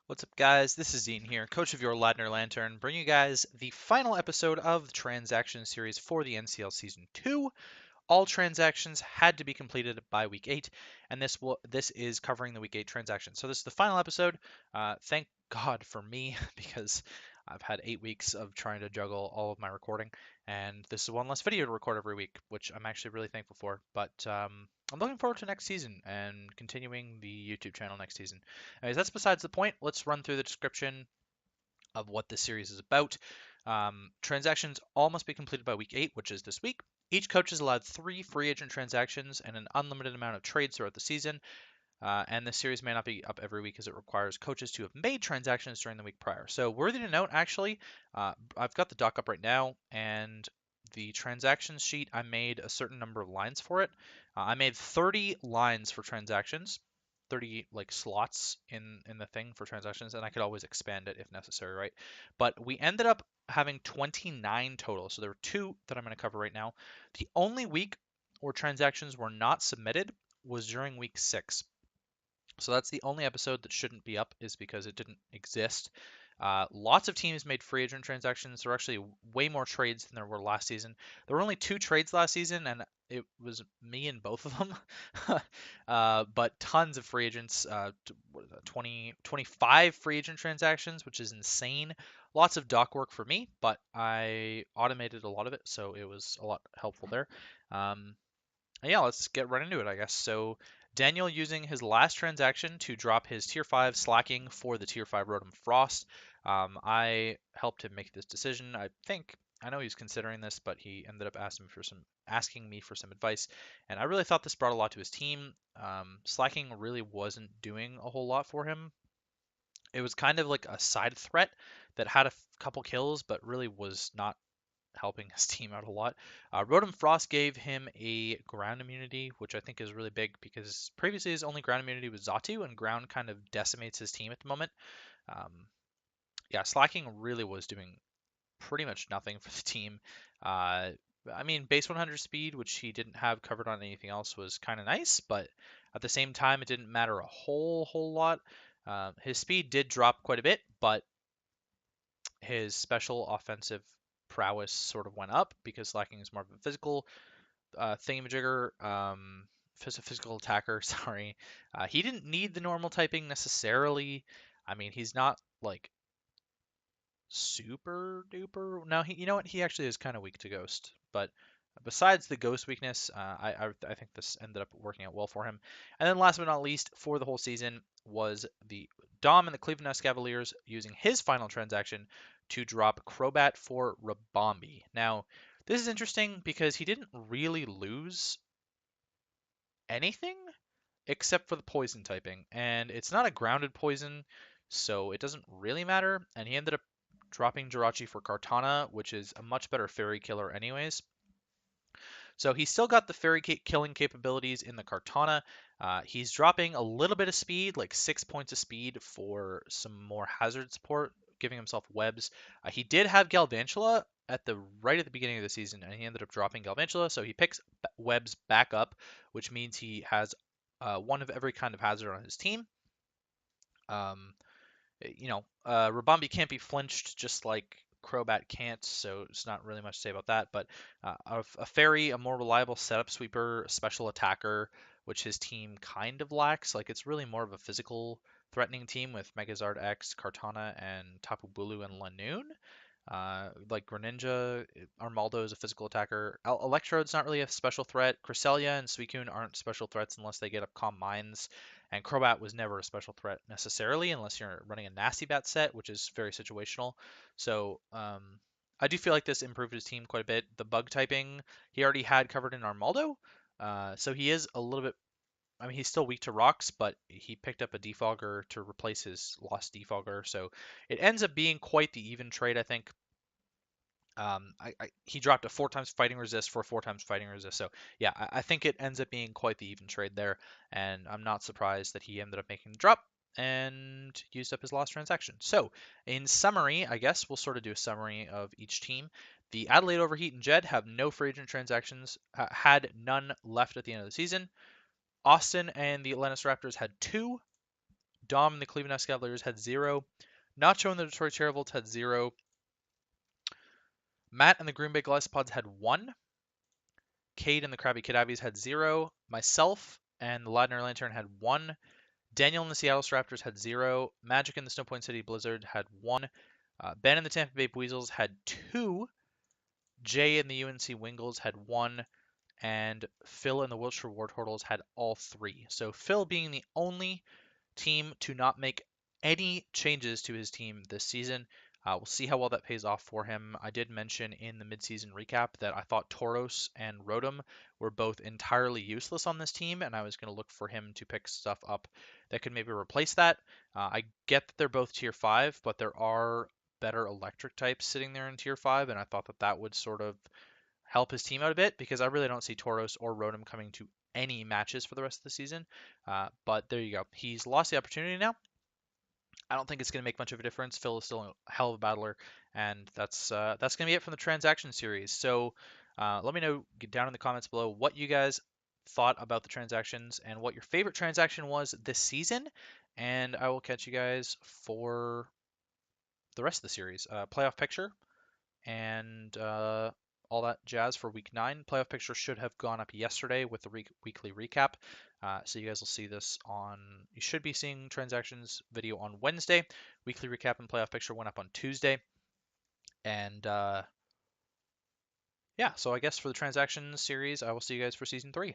What's up, guys? This is Dean here, coach of your Ladner Lantern, bringing you guys the final episode of the transaction series for the NCL Season 2. All transactions had to be completed by week 8, and this is covering the week 8 transactions. So this is the final episode. Thank God for me, because I've had 8 weeks of trying to juggle all of my recording, and this is one less video to record every week, which I'm actually really thankful for. But I'm looking forward to next season and continuing the YouTube channel next season. Anyways, that's besides the point. Let's run through the description of what this series is about. Transactions all must be completed by week 8, which is this week. Each coach is allowed 3 free agent transactions and an unlimited amount of trades throughout the season. And this series may not be up every week as it requires coaches to have made transactions during the week prior. So, worthy to note, actually, I've got the doc up right now, and the transactions sheet, I made a certain number of lines for it. I made 30 lines for transactions, 30 like slots in the thing for transactions, and I could always expand it if necessary, right? But we ended up having 29 total. So there were two that I'm going to cover right now. The only week where transactions were not submitted was during week 6. So that's the only episode that shouldn't be up, is because it didn't exist. Lots of teams made free agent transactions. There were actually way more trades than there were last season. There were only 2 trades last season, and it was me in both of them. But tons of free agents, what is that, 20, 25 free agent transactions, which is insane. Lots of doc work for me, but I automated a lot of it, so it was a lot helpful there. Um, yeah, let's get right into it, I guess. So Daniel using his last transaction to drop his tier 5 slacking for the tier 5 Rotom-Frost. I helped him make this decision. I know he's considering this, but he ended up asking me for some advice, and I really thought this brought a lot to his team. Slacking really wasn't doing a whole lot for him. It was kind of like a side threat that had a couple kills, but really was not helping his team out a lot. Rotom-Frost gave him a ground immunity, which I think is really big because previously his only ground immunity was Xatu, and ground kind of decimates his team at the moment. Um, yeah, slacking really was doing pretty much nothing for the team. I mean, base 100 speed, which he didn't have covered on anything else, was kind of nice, but at the same time, it didn't matter a whole lot. His speed did drop quite a bit, but his special offensive prowess sort of went up because Slacking is more of a physical thingamajigger, physical attacker. Sorry, he didn't need the normal typing necessarily. I mean, he's not like super duper. No, you know what? He actually is kind of weak to Ghost, but besides the Ghost weakness, I think this ended up working out well for him. And then last but not least, for the whole season was the Dom and the Cleveland Nest Cavaliers using his final transaction to drop Crobat for Rabombi. Now, this is interesting because he didn't really lose anything except for the poison typing, and it's not a grounded poison, so it doesn't really matter. And he ended up dropping Jirachi for Kartana, which is a much better fairy killer anyways. So he's still got the fairy killing capabilities in the Kartana. He's dropping a little bit of speed, like 6 points of speed for some more hazard support, giving himself webs. He did have Galvantula at the right at the beginning of the season, and he ended up dropping Galvantula, so he picks webs back up, which means he has one of every kind of hazard on his team. Um, Rabombi can't be flinched just like Crobat can't, so it's not really much to say about that. But a fairy, a more reliable setup sweeper, a special attacker, which his team kind of lacks. Like it's really more of a physical threatening team with Megazard X, Kartana, and Tapu Bulu and Lanoon. Like Greninja, Armaldo is a physical attacker. Electrode's not really a special threat. Cresselia and Suicune aren't special threats unless they get up Calm Minds. And Crobat was never a special threat necessarily unless you're running a Nasty Bat set, which is very situational. So I do feel like this improved his team quite a bit. The bug typing he already had covered in Armaldo. So he is a little bit. I mean, he's still weak to rocks, but he picked up a defogger to replace his lost defogger. So it ends up being quite the even trade, I think. He dropped a 4 times fighting resist for a 4 times fighting resist. So yeah, I think it ends up being quite the even trade there, and I'm not surprised that he ended up making the drop and used up his last transaction. So in summary, I guess we'll sort of do a summary of each team. The Adelaide Overheat and Jed have no free agent transactions, had none left at the end of the season. Austin and the Atlantis Raptors had 2. Dom and the Cleveland Cavaliers had 0. Nacho and the Detroit Terribles had 0. Matt and the Green Bay Glycopods had 1. Cade and the Krabby Kadavies had 0. Myself and the Ladner Lantern had 1. Daniel and the Seattle Raptors had 0. Magic and the Snow Point City Blizzard had 1. Ben and the Tampa Bay Weasels had 2. Jay and the UNC Wingles had 1. And Phil and the Wilshire Wartortles had all 3. So Phil being the only team to not make any changes to his team this season. We'll see how well that pays off for him. I did mention in the midseason recap that I thought Tauros and Rotom were both entirely useless on this team, and I was going to look for him to pick stuff up that could maybe replace that. I get that they're both tier 5, but there are better electric types sitting there in tier 5, and I thought that that would sort of help his team out a bit because I really don't see Tauros or Rotom coming to any matches for the rest of the season. But there you go. He's lost the opportunity now. I don't think it's going to make much of a difference. Phil is still a hell of a battler, and that's going to be it from the transaction series. So let me know down in the comments below what you guys thought about the transactions and what your favorite transaction was this season. And I will catch you guys for the rest of the series. Playoff picture and all that jazz for week 9. Playoff picture should have gone up yesterday with the weekly recap. So you guys will see this on, you should be seeing transactions video on Wednesday. Weekly recap and playoff picture went up on Tuesday. And yeah, so I guess for the transactions series, I will see you guys for season 3.